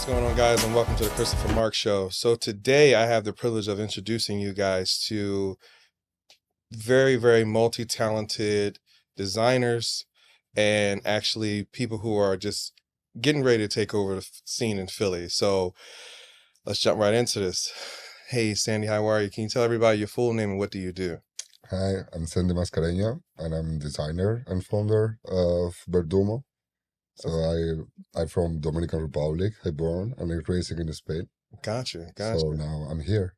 going on, guys, and welcome to the Christopher Mark Show. So today I have the privilege of introducing you guys to very, very multi-talented designers and actually people who are just getting ready to take over the scene in Philly. So let's jump right into this. Hey, Sandy, how are you? Can you tell everybody your full name and what do you do? Hi, I'm Sandy Mascareña, and I'm designer and founder of Verdumo. So I'm from Dominican Republic. I born and I raised in Spain. Gotcha. So now I'm here.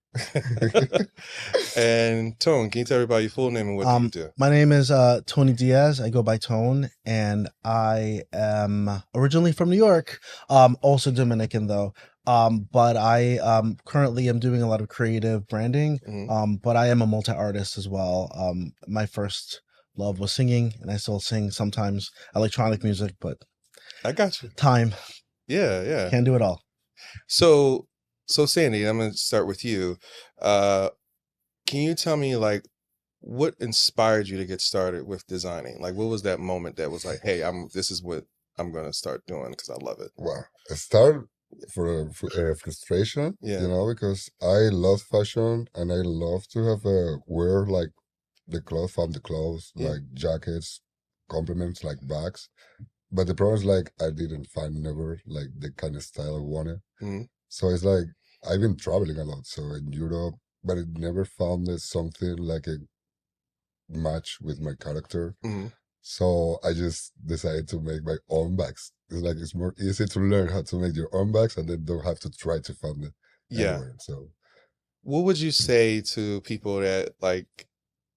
And Tone, can you tell everybody your full name and what do you do? My name is Tony Diaz. I go by Tone, and I am originally from New York, also Dominican though. But I currently am doing a lot of creative branding. But I am a multi-artist as well. My first love was singing, and I still sing sometimes electronic music, but I got you. Time. Yeah. Can't do it all. So Sandy, I'm gonna start with you. Can you tell me like what inspired you to get started with designing? Like what was that moment that was like, hey, this is what I'm gonna start doing because I love it. Well, I started for frustration, because I love fashion and I love to have wear like the clothes from the clothes, like jackets, complements, like bags. But the problem is like I didn't find never like the kind of style I wanted. So it's like I've been traveling a lot, so in Europe, but I never found something like a match with my character. So I just decided to make my own bags. It's like it's more easy to learn how to make your own bags and then don't have to try to find it anywhere. So what would you say to people that like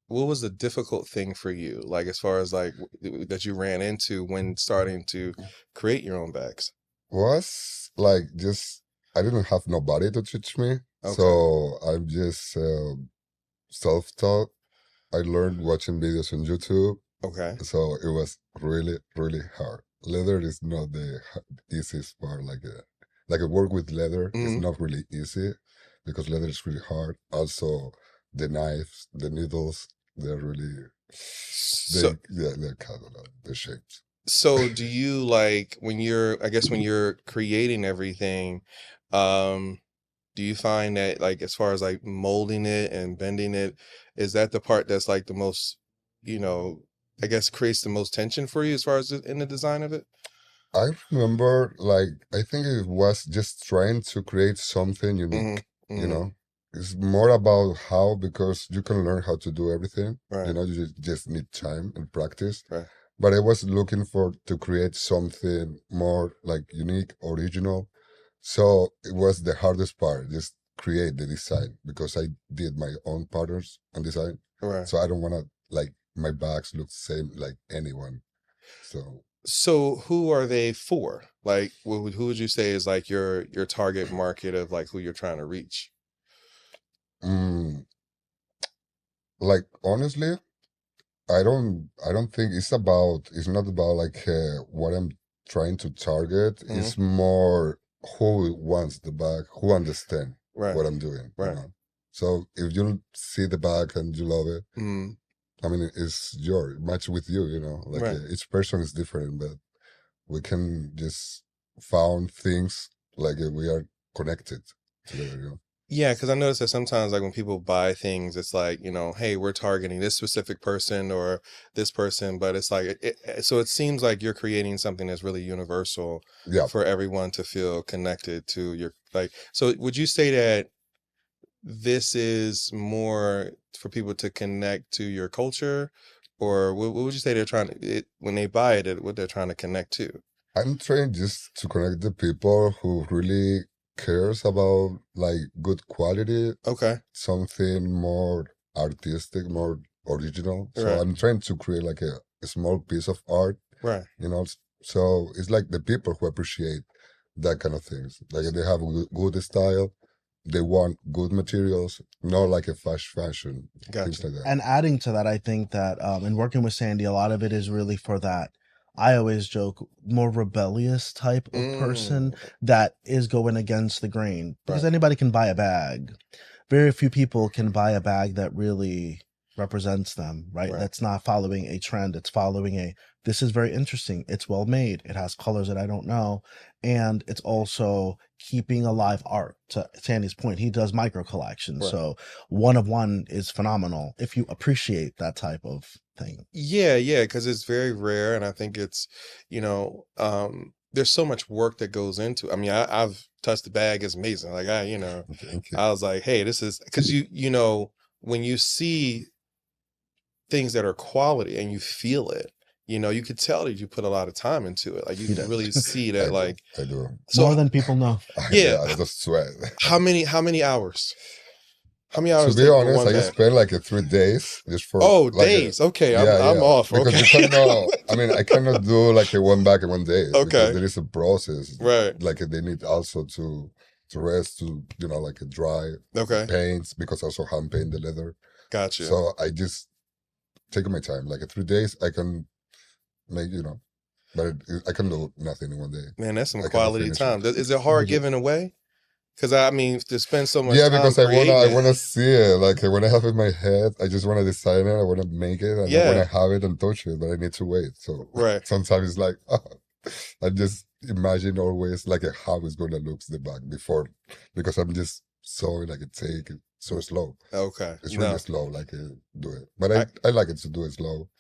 what was the difficult thing for you, like as far as like that you ran into when starting to create your own bags? Was like just I didn't have nobody to teach me, so I'm just self-taught. I learned watching videos on YouTube. So it was really, really hard. Leather is not the easiest part. Like I work with leather is not really easy because leather is really hard. Also, the knives, the needles, they're really they're cut a lot, the shapes. So do you like when you're creating everything, do you find that like as far as like molding it and bending it, is that the part that's like the most, I guess creates the most tension for you as far as in the design of it? I remember I think it was just trying to create something unique, It's more about how, because you can learn how to do everything. You just need time and practice. But I was looking to create something more like unique, original. So it was the hardest part, just create the design because I did my own patterns and design. So I don't want to like my bags look the same like anyone. So who are they for? Like who would you say is like your target market of like who you're trying to reach? Like honestly, I don't think it's not about like what I'm trying to target. It's more who wants the bag, who understand what I'm doing. So if you see the bag and you love it, I mean, it's your match with you, each person is different, but we can just found things like we are connected together, Yeah, because I noticed that sometimes like when people buy things, it's like, hey, we're targeting this specific person or this person, but it's like, so it seems like you're creating something that's really universal for everyone to feel connected to your, like, so would you say that this is more for people to connect to your culture, or what would you say they're trying to, when they buy it, what they're trying to connect to? I'm trying just to connect the people who really cares about like good quality. Something more artistic, more original. So I'm trying to create like a small piece of art. So it's like the people who appreciate that kind of things. Like they have good style, they want good materials, not like a fashion. Things like that. And adding to that, I think that in working with Sandy, a lot of it is really for that. I always joke, more rebellious type of person that is going against the grain. Because anybody can buy a bag. Very few people can buy a bag that really represents them, right? That's not following a trend. It's following this is very interesting. It's well made. It has colors that I don't know. And it's also keeping alive art. To Sandy's point, he does micro collections. So one of one is phenomenal if you appreciate that type of thing. Yeah, because it's very rare. And I think it's, there's so much work that goes into it. I mean, I've touched the bag. It's amazing. Like, I was like, hey, this is, because when you see things that are quality and you feel it, you could tell that you put a lot of time into it. Like you can really see that. I do. So, more than people know. Yeah. I just sweat. How many hours? How many hours? To be honest, I just spent like 3 days just for. Days. Okay, I'm off. Because okay. you cannot. I mean, I cannot do like a one bag in 1 day. Okay. Because there is a process. Right. Like they need also to rest, to like a dry. Okay. Paints, because I also hand paint the leather. Gotcha. So I just take my time. Like 3 days, I can make but I can do nothing in 1 day. Man, that's some quality time. Is it hard giving away? Because I mean, to spend so much time because I wanna see it. Like when I have it in my head, I just wanna design it, I wanna make it, and I wanna have it and touch it, but I need to wait. So sometimes it's like I just imagine always like how it's gonna look the back before, because I'm just so take it so slow. Okay. It's really slow, do it. But I like it to do it slow.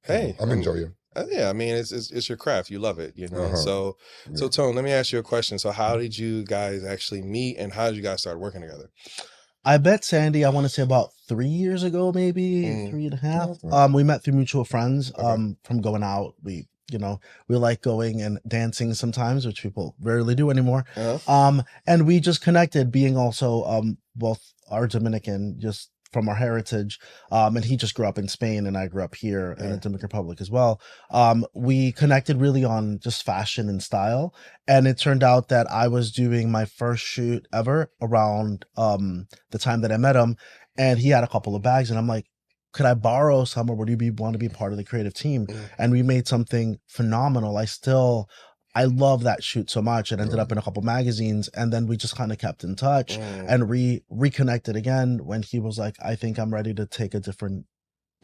Hey, I'm enjoying. Yeah, I mean, it's your craft. You love it, So Tone, let me ask you a question. So how did you guys actually meet, and how did you guys start working together? I met Sandy, I want to say about 3 years ago, maybe 3.5. We met through mutual friends from going out. We like going and dancing sometimes, which people rarely do anymore. And we just connected, being also both are Dominican, just from our heritage, and he just grew up in Spain and I grew up here in the Dominican Republic as well. We connected really on just fashion and style, and it turned out that I was doing my first shoot ever around the time that I met him, and he had a couple of bags, and I'm like, could I borrow some, or would you want to be part of the creative team? And we made something phenomenal. I love that shoot so much. It ended up in a couple magazines, and then we just kind of kept in touch and reconnected again when he was like, I think I'm ready to take a different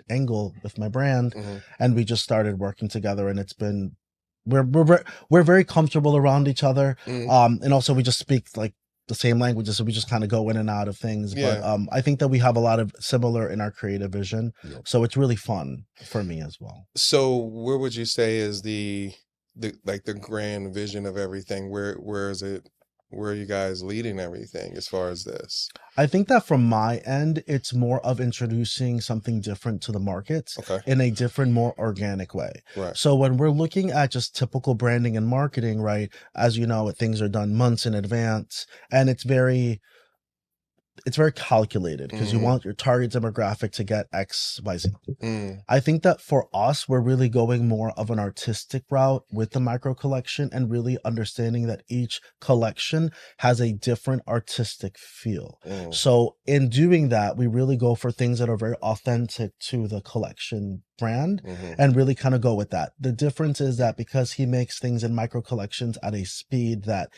angle with my brand. And we just started working together, and it's been, we're very comfortable around each other. And also we just speak like the same languages, so we just kind of go in and out of things. But I think that we have a lot of similar in our creative vision. So it's really fun for me as well. So where would you say is the grand vision of everything? Where is it? Where are you guys leading everything as far as this? I think that from my end, it's more of introducing something different to the market in a different, more organic way. So when we're looking at just typical branding and marketing, right, as you know, things are done months in advance, and it's very calculated because you want your target demographic to get X, Y, Z. I think that for us, we're really going more of an artistic route with the micro collection, and really understanding that each collection has a different artistic feel. So in doing that, we really go for things that are very authentic to the collection brand and really kind of go with that. The difference is that because he makes things in micro collections at a speed that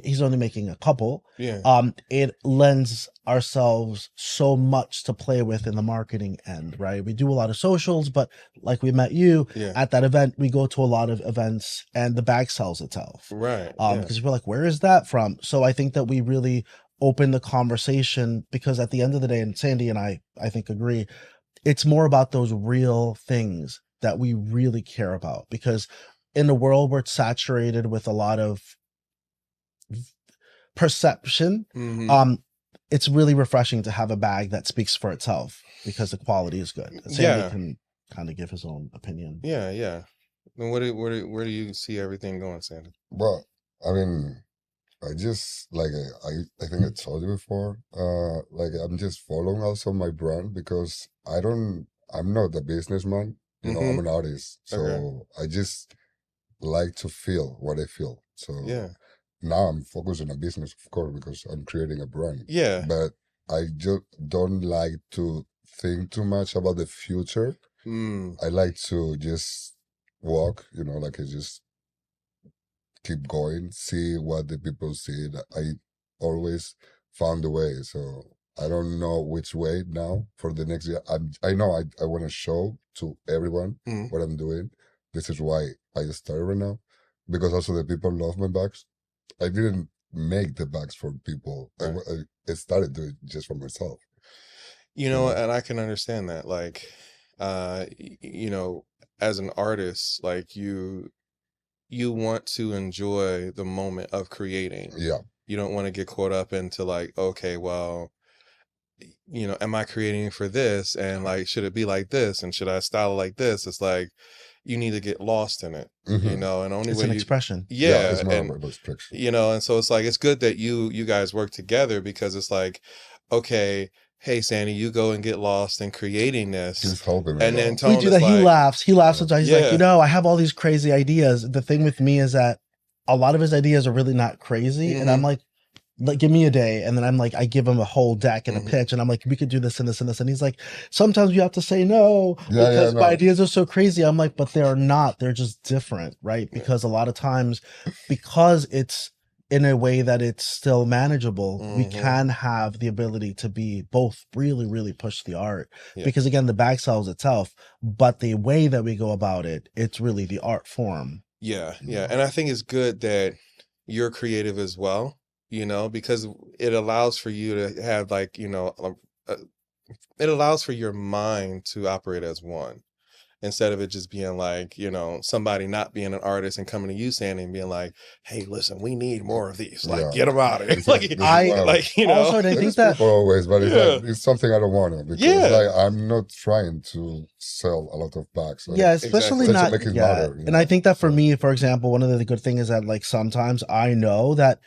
he's only making a couple, it lends ourselves so much to play with in the marketing end, right? We do a lot of socials, but like we met you at that event, we go to a lot of events and the bag sells itself, because we're like, where is that from? So I think that we really open the conversation, because at the end of the day, and Sandy and I think agree, it's more about those real things that we really care about, because in a world where it's saturated with a lot of perception, it's really refreshing to have a bag that speaks for itself because the quality is good. Sandy can kind of give his own opinion. And where do you see everything going, Sandy? Well, I mean, I just I think I told you before, I'm just following also my brand, because I'm not a businessman, I'm an artist, so I just like to feel what I feel. So now I'm focused on a business, of course, because I'm creating a brand. But I just don't like to think too much about the future. I like to just walk, I just keep going, see what the people see. That I always found a way. So I don't know which way now for the next year. I know I want to show to everyone what I'm doing. This is why I started right now, because also the people love my bags. I didn't make the bags for people. Right. I started doing it just for myself. You know, and I can understand that. Like, you know, as an artist, like you want to enjoy the moment of creating. Yeah. You don't want to get caught up into like, okay, well, you know, am I creating for this? And like, should it be like this? And should I style it like this? It's like, you need to get lost in it, you know, and only it's way an expression. Yeah. It's more and, about expression. you know, and so it's like, it's good that you guys work together, because it's like, okay, hey, Sandy, you go and get lost in creating this. He's helping me. And then Tone we do that. like, he laughs sometimes. He's like, you know, I have all these crazy ideas. The thing with me is that a lot of his ideas are really not crazy. And I'm like, give me a day. And then I'm like, I give him a whole deck and a pitch, and I'm like, we could do this and this and this. And he's like, sometimes you have to say no because my ideas are so crazy. I'm like, but they're not. They're just different, right? Because a lot of times, because it's in a way that it's still manageable, we can have the ability to be both really, really push the art. Because again, the bag sells itself, but the way that we go about it, it's really the art form. Yeah. And I think it's good that you're creative as well, you know, because it allows for you to have like, you know, it allows for your mind to operate as one, instead of it just being like, you know, somebody not being an artist and coming to you, Sandy, and being like, hey, listen, we need more of these. Like, get them out of it. Like, you know. Also, I think that always, but it's, like, it's something I don't want to, because like, I'm not trying to sell a lot of bags. Like, especially not yet. Matter, and I think that for me, for example, one of the good things is that like sometimes I know that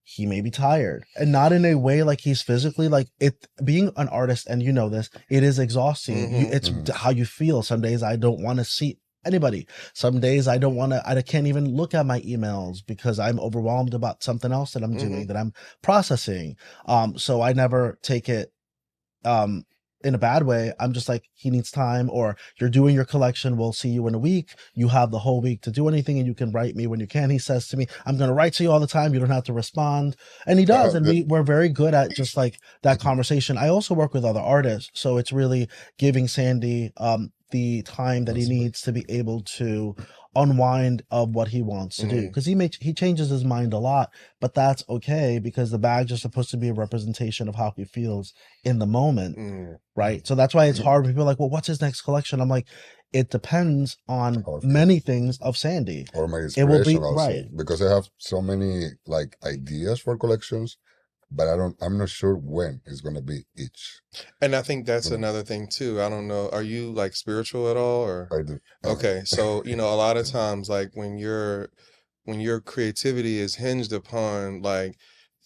he may be tired, and not in a way like he's physically, like it being an artist, and you know this, it is exhausting. It's how you feel. Some days I don't want to see anybody. Some days I can't even look at my emails because I'm overwhelmed about something else that I'm doing, that I'm processing. So I never take it in a bad way. I'm just like, he needs time, or you're doing your collection, we'll see you in a week. You have the whole week to do anything, and you can write me when you can. He says to me, I'm going to write to you all the time. You don't have to respond. And he does. And we're very good at just like that conversation. I also work with other artists. So it's really giving Sandy the time that he needs to be able to unwind of what he wants to do, because he changes his mind a lot, but that's okay, because the bags are supposed to be a representation of how he feels in the moment, right? So that's why it's hard when people are like, well, what's his next collection? I'm like, it depends on many things of Sandy, or my inspiration. It will be also, right, because I have so many like ideas for collections, but I'm not sure when it's going to be each. And I think that's another thing too. I don't know. Are you like spiritual at all, or? I do. Okay. So, you know, a lot of times, like when your creativity is hinged upon like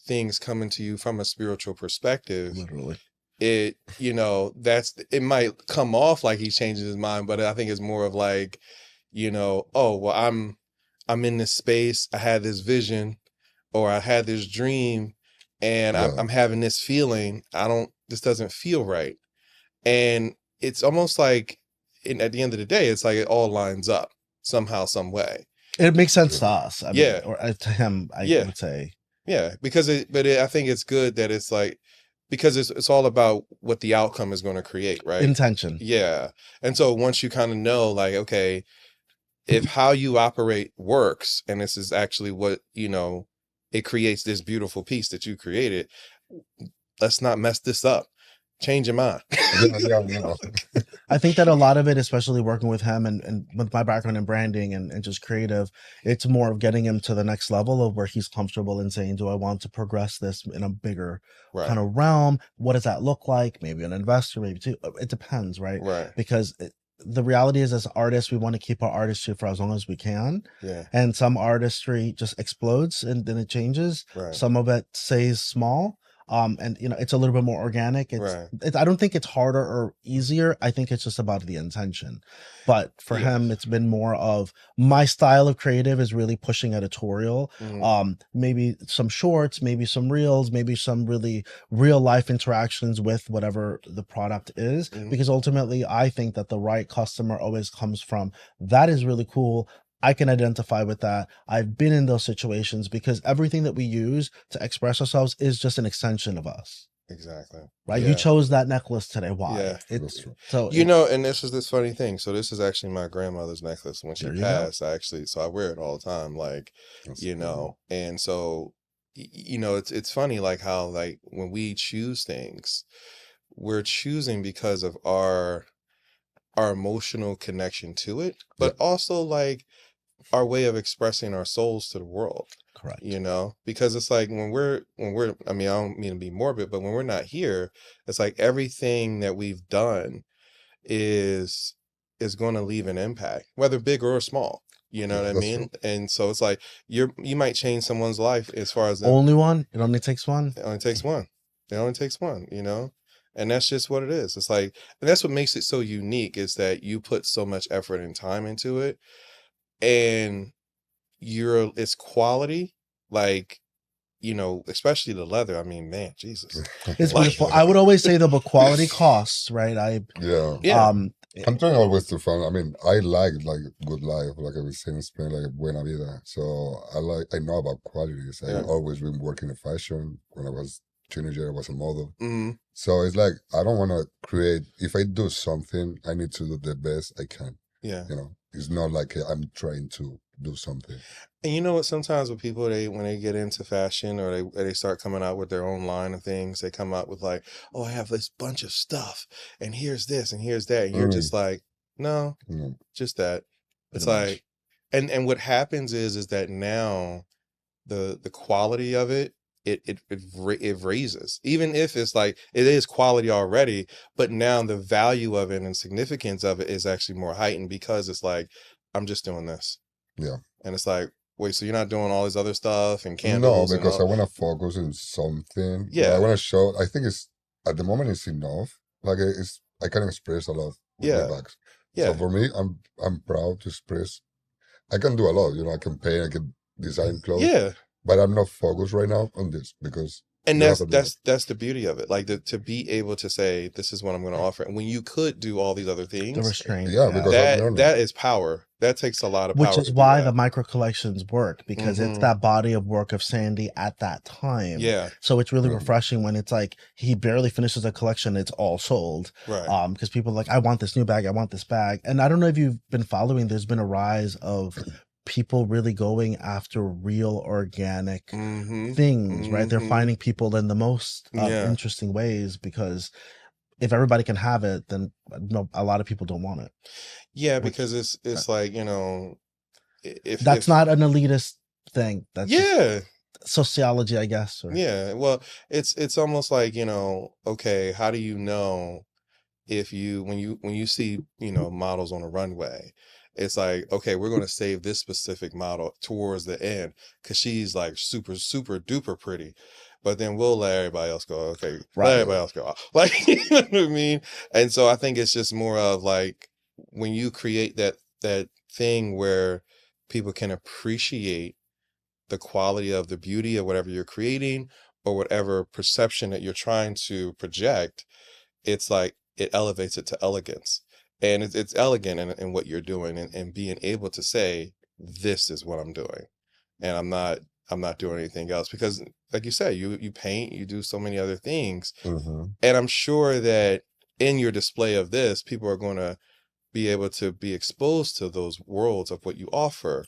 things coming to you from a spiritual perspective, literally, it, you know, it might come off like he's changing his mind, but I think it's more of like, you know, oh, well, I'm in this space. I had this vision, or I had this dream, and I'm having this feeling. This doesn't feel right. And it's almost like, at the end of the day, it's like it all lines up somehow, some way. It makes sense to us. I mean, or to him, I would say. Yeah, because I think it's good that it's like, because it's all about what the outcome is going to create, right? Intention. Yeah. And so once you kind of know, like, okay, if how you operate works, and this is actually what, you know, it creates this beautiful piece that you created, let's not mess this up. Change your mind. I think that a lot of it, especially working with him and with my background in branding and just creative, it's more of getting him to the next level of where he's comfortable in saying, do I want to progress this in a bigger kind of realm? What does that look like? Maybe an investor, maybe two. It depends, right? Because the reality is, as artists, we want to keep our artistry for as long as we can. And some artistry just explodes and then it changes. Some of it stays small. And you know, it's a little bit more organic. I don't think it's harder or easier. I think it's just about the intention. But for him, it's been more of, my style of creative is really pushing editorial. Maybe some shorts, maybe some reels, maybe some really real life interactions with whatever the product is. Because ultimately, I think that the right customer always comes from, that is really cool. I can identify with that. I've been in those situations, because everything that we use to express ourselves is just an extension of us. Exactly. Right. You chose that necklace today. Why? Yeah. That's true. So you know, and this is this funny thing. So this is actually my grandmother's necklace. When she There you passed, so I wear it all the time. Like, That's you cool. know, and so you know, it's funny like how like when we choose things, we're choosing because of our emotional connection to it, but also like our way of expressing our souls to the world. Correct. You know, because it's like when we're I mean, I don't mean to be morbid, but when we're not here, it's like everything that we've done is going to leave an impact, whether big or small. You know what I mean? True. And so it's like you might change someone's life as far as only one. It only takes one. It only takes one. It only takes one. You know, and that's just what it is. It's like, and that's what makes it so unique is that you put so much effort and time into it, and it's quality. Like, you know, especially the leather. I mean, man, Jesus, it's beautiful. I would always say though, but quality costs, right? Yeah. I'm trying always to find. I mean, I like good life, like I was saying in Spain, like buena vida. So I know about qualities. I always been working in fashion. When I was teenager, I was a model. Mm-hmm. So it's like I don't want to create. If I do something, I need to do the best I can. Yeah. You know, it's not like I'm trying to do something. And you know what? Sometimes with people, when they get into fashion or they start coming out with their own line of things, they come out with like, oh, I have this bunch of stuff, and here's this, and here's that, and you're just like, no, just that. It's like, and what happens is that now the quality of it raises, even if it's like it is quality already, but now the value of it and significance of it is actually more heightened because it's like, I'm just doing this. Yeah. And it's like, wait, so you're not doing all this other stuff and candles? No, because I want to focus on something. Yeah. I want to show. I think it's at the moment it's enough. Like I can express a lot with my bags. Yeah. So for me, I'm proud to express. I can do a lot. You know, I can paint, I can design clothes. Yeah. But I'm not focused right now on this because. And that's the beauty of it. Like to be able to say, this is what I'm going to offer. And when you could do all these other things, the restraint. Yeah, because that is power. That takes a lot of power. Which is why the micro collections work, because it's that body of work of Sandy at that time. Yeah. So it's really refreshing when it's like he barely finishes a collection, it's all sold. Right. Because people are like, I want this new bag, I want this bag. And I don't know if you've been following, there's been a rise of people really going after real organic things, right? They're finding people in the most interesting ways, because if everybody can have it, then a lot of people don't want it. Yeah, because it's like, you know, if not an elitist thing. That's just sociology, I guess. Yeah, well, it's almost like, you know, okay, how do you know if when you see, you know, models on a runway, it's like, okay, we're going to save this specific model towards the end because she's like super, super duper pretty. But then we'll let everybody else go. Okay, let everybody else go. Like, you know what I mean? And so I think it's just more of like when you create that thing where people can appreciate the quality of the beauty of whatever you're creating or whatever perception that you're trying to project, it's like it elevates it to elegance. And it's elegant in what you're doing and being able to say, this is what I'm doing. And I'm not doing anything else, because like you said, you paint, you do so many other things. And I'm sure that in your display of this, people are going to be able to be exposed to those worlds of what you offer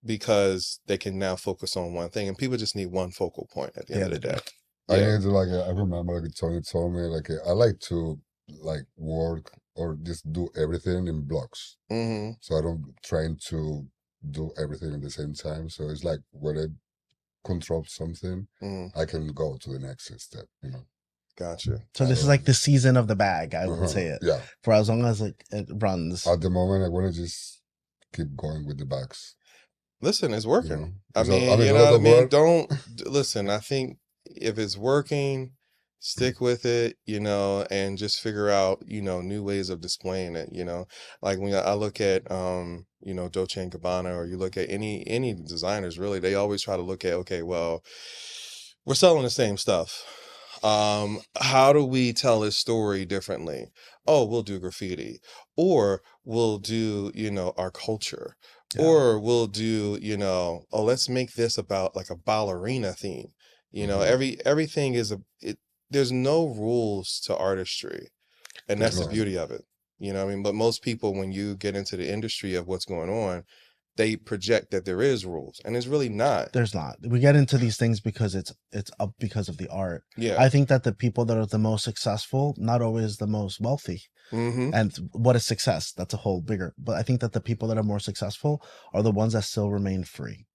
because they can now focus on one thing, and people just need one focal point at the end of the day. I need to I remember Tony told me I like to work or just do everything in blocks. So I don't trying to do everything at the same time. So it's like when I control something, I can go to the next step, you know. Gotcha. So this is like the season of the bag, I would say it. Yeah. For as long as it runs. At the moment, I want to just keep going with the bags. Listen, it's working. You know? I mean, you know what I mean? Don't listen. I think if it's working, stick with it, you know, and just figure out, you know, new ways of displaying it, you know. Like when I look at, you know, Dolce & Gabbana, or you look at any designers, really, they always try to look at, okay, well, we're selling the same stuff. How do we tell this story differently? Oh, we'll do graffiti, or we'll do, you know, our culture, or we'll do, you know, oh, let's make this about like a ballerina theme. You know, everything is there's no rules to artistry, and that's the beauty of it. You know what I mean? But most people, when you get into the industry of what's going on, they project that there is rules, and it's really not. There's not. We get into these things because it's up because of the art. Yeah. I think that the people that are the most successful, not always the most wealthy. And what is success? That's a whole bigger. But I think that the people that are more successful are the ones that still remain free.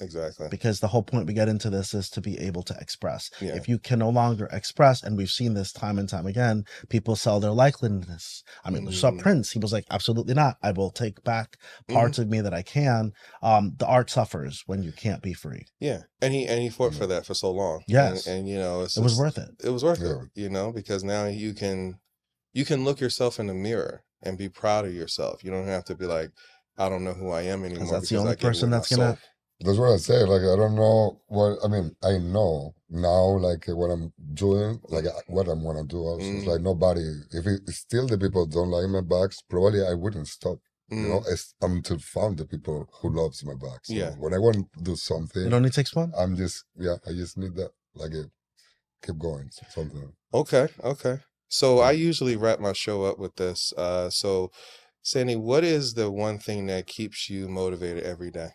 Exactly. Because the whole point we get into this is to be able to express. Yeah. If you can no longer express, and we've seen this time and time again, people sell their likeliness. I mean, you saw Prince. He was like, absolutely not. I will take back parts of me that I can. The art suffers when you can't be free. Yeah. And he fought for that for so long. Yes. And you know, it was worth it. It was worth it, you know, because now you can look yourself in the mirror and be proud of yourself. You don't have to be like, I don't know who I am anymore. That's the only person that's going to. That's what I say. Like, I don't know what, I mean, I know now, like, what I'm doing, like, what I'm going to do also. It's like nobody, if still the people don't like my bags, probably I wouldn't stop. You know, until found the people who loves my bags. So when I want to do something. It only takes one? I'm just, I just need that, like, keep going, something. Okay. So I usually wrap my show up with this. So, Sandy, what is the one thing that keeps you motivated every day?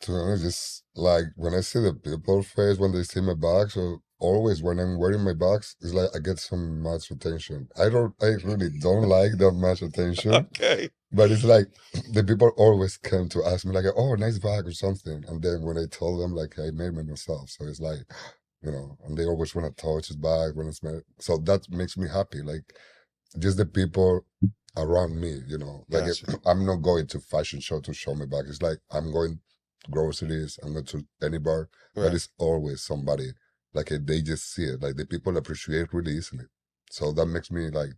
To be honest, just like when I see the people face when they see my bags, or always when I'm wearing my bags, it's like I get some much attention. I really don't like that much attention. Okay. But it's like the people always come to ask me like, oh, nice bag or something. And then when I tell them like I made it myself, so it's like, you know, and they always want to touch his bag when it's made. So that makes me happy. Like just the people around me, you know, like I'm not going to fashion show to show my bag. It's like I'm going groceries, I'm going to any bar, but it's always somebody like they just see it, like the people appreciate really easily. So that makes me like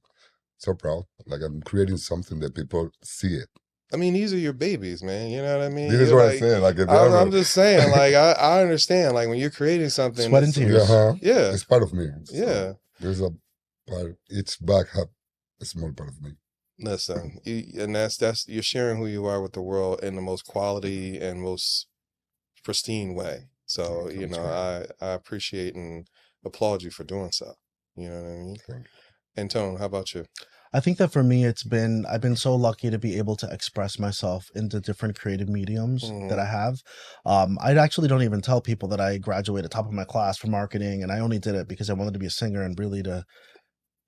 so proud, like I'm creating something that people see it. I mean, these are your babies, man. You know what I mean? This is what I'm saying. Like I'm just saying, like I understand, like when you're creating something, sweat and tears. Yeah, it's part of me. Yeah, there's a part. Each bag have a small part of me. Listen, and that's you're sharing who you are with the world in the most quality and most pristine way. So you know, I appreciate and applaud you for doing so. You know what I mean? And Tone, how about you? I think that for me, I've been so lucky to be able to express myself into different creative mediums that I have. I actually don't even tell people that I graduated top of my class for marketing, and I only did it because I wanted to be a singer and really to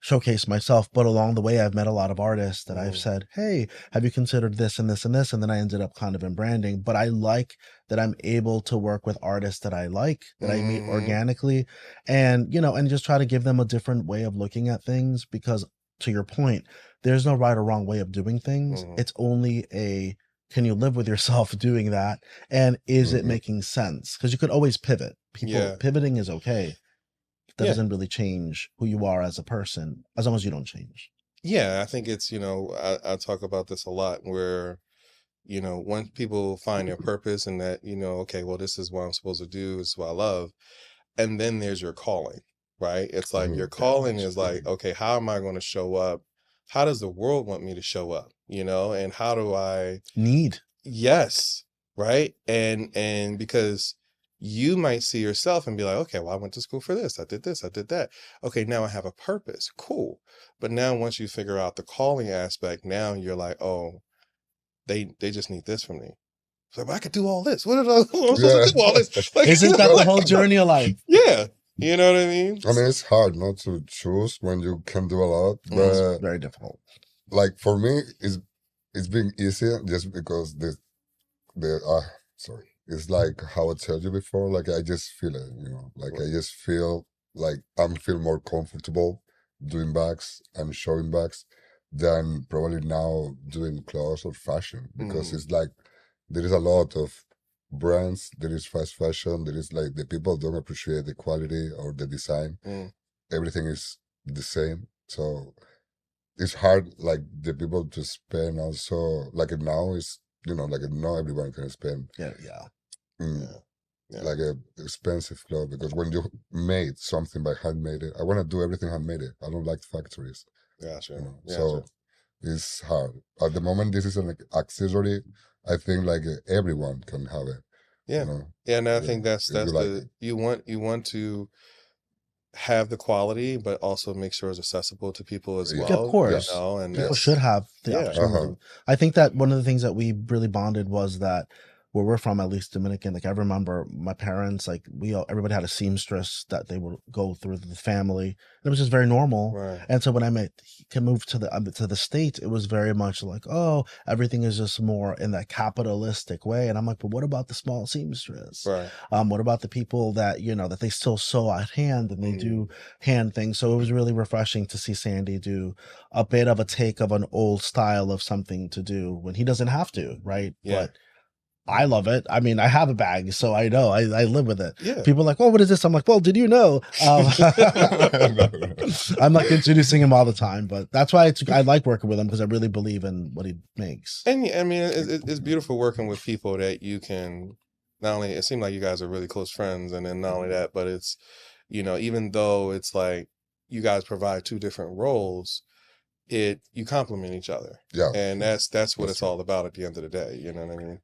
showcase myself. But along the way, I've met a lot of artists that I've said, hey, have you considered this and this and this? And then I ended up kind of in branding. But I like that I'm able to work with artists that I like, that I meet organically, and, you know, and just try to give them a different way of looking at things. Because to your point, there's no right or wrong way of doing things. It's only can you live with yourself doing that? And is it making sense? Because you could always pivot. Pivoting is okay. That doesn't really change who you are as a person, as long as you don't change. Yeah, I think it's, you know, I talk about this a lot where, you know, once people find their purpose and that, you know, okay, well, this is what I'm supposed to do, this is what I love. And then there's your calling, right? It's like your calling is like, okay, how am I going to show up? How does the world want me to show up? You know, and how do I need? Yes. Right. And because you might see yourself and be like, okay, well, I went to school for this. I did this. I did that. Okay, now I have a purpose. Cool. But now once you figure out the calling aspect, now you're like, oh, they just need this from me. So I could do all this. What am I supposed to do all this? Like, isn't that the whole journey of life? Yeah. You know what I mean? I mean, it's hard not to choose when you can do a lot. But it's very difficult. Like for me, it's been easier just because sorry. It's like how I told you before, like I just feel it, you know, like I just feel like feel more comfortable doing bags and showing bags than probably now doing clothes or fashion, because it's like there is a lot of brands, there is fast fashion, there is like the people don't appreciate the quality or the design. Everything is the same. So it's hard, like the people to spend also, like now is, you know, like not everyone can spend. Like a expensive clothes, because when you made something by handmade it, I want to do everything handmade. I don't like factories. Gotcha. You know? So it's hard. At the moment, this is an accessory. I think like everyone can have it. Yeah. You know? Yeah. And I think that's you want to have the quality, but also make sure it's accessible to people as well. Of course, you know, and people should have the opportunity. I think that one of the things that we really bonded was that where we're from, at least Dominican, like I remember my parents, like everybody had a seamstress that they would go through the family. It was just very normal. Right. And so when I moved to the States, it was very much like, oh, everything is just more in that capitalistic way. And I'm like, but what about the small seamstress? Right. What about the people that, you know, that they still sew at hand and they do hand things? So it was really refreshing to see Sandy do a bit of a take of an old style of something to do when he doesn't have to, right? Yeah. But I love it. I mean, I have a bag, so I know. I live with it. Yeah. People are like, oh, what is this? I'm like, well, did you know? I'm like introducing him all the time, but that's why I like working with him, because I really believe in what he makes. And I mean, it's beautiful working with people that you can not only, it seemed like you guys are really close friends, and then not only that, but it's, you know, even though it's like you guys provide two different roles, you complement each other. Yeah. And that's what it's all about at the end of the day. You know what I mean?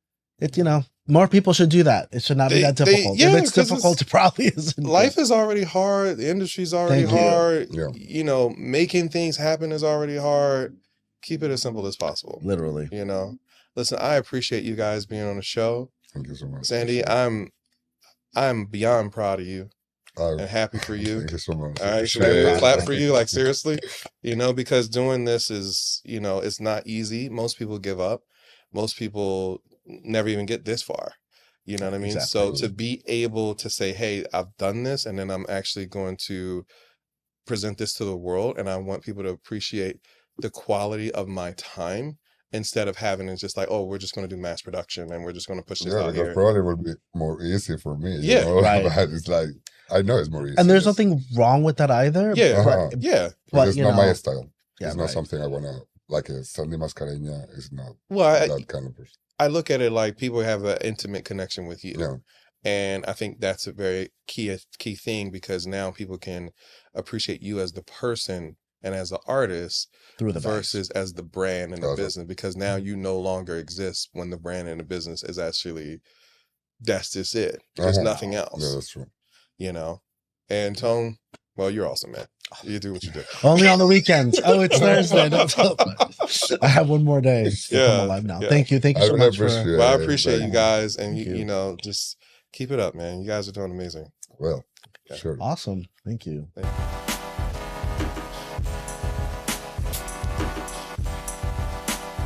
You know, more people should do that. It should not be that difficult. If it's difficult, it probably isn't. Life is already hard. The industry's already hard. Yeah. You know, making things happen is already hard. Keep it as simple as possible. Literally. You know, listen, I appreciate you guys being on the show. Thank you so much, Sandy. I'm beyond proud of you and happy for you. Thank you so much. All right, so clap for you, like seriously. You know, because doing this is, you know, it's not easy. Most people give up. Most people never even get this far. You know what I mean? Exactly. So to be able to say, hey, I've done this, and then I'm actually going to present this to the world, and I want people to appreciate the quality of my time, instead of having it just like, oh, we're just going to do mass production and we're just going to push this out here. Probably would be more easy for me. Yeah, you know? Right. But it's like, I know it's more easy. And there's nothing wrong with that either. Yeah, yeah. But it's not my style. Yeah, it's not something I want to, like a Sandy Mascareña is not that kind of person. I look at it like people have an intimate connection with you. Yeah. And I think that's a very key thing, because now people can appreciate you as the person and as an artist through the versus as the brand and the business, because now you no longer exist when the brand and the business is actually, that's just it. There's nothing else. Yeah, that's true. You know? And Tone, well, you're awesome, man. You do what you do. Only on the weekends. Oh, it's Thursday. I have one more day to come alive now. Yeah. Thank you so much. I appreciate you guys, and you know, just keep it up, man. You guys are doing amazing. Well, sure. Awesome. Thank you. Thank you.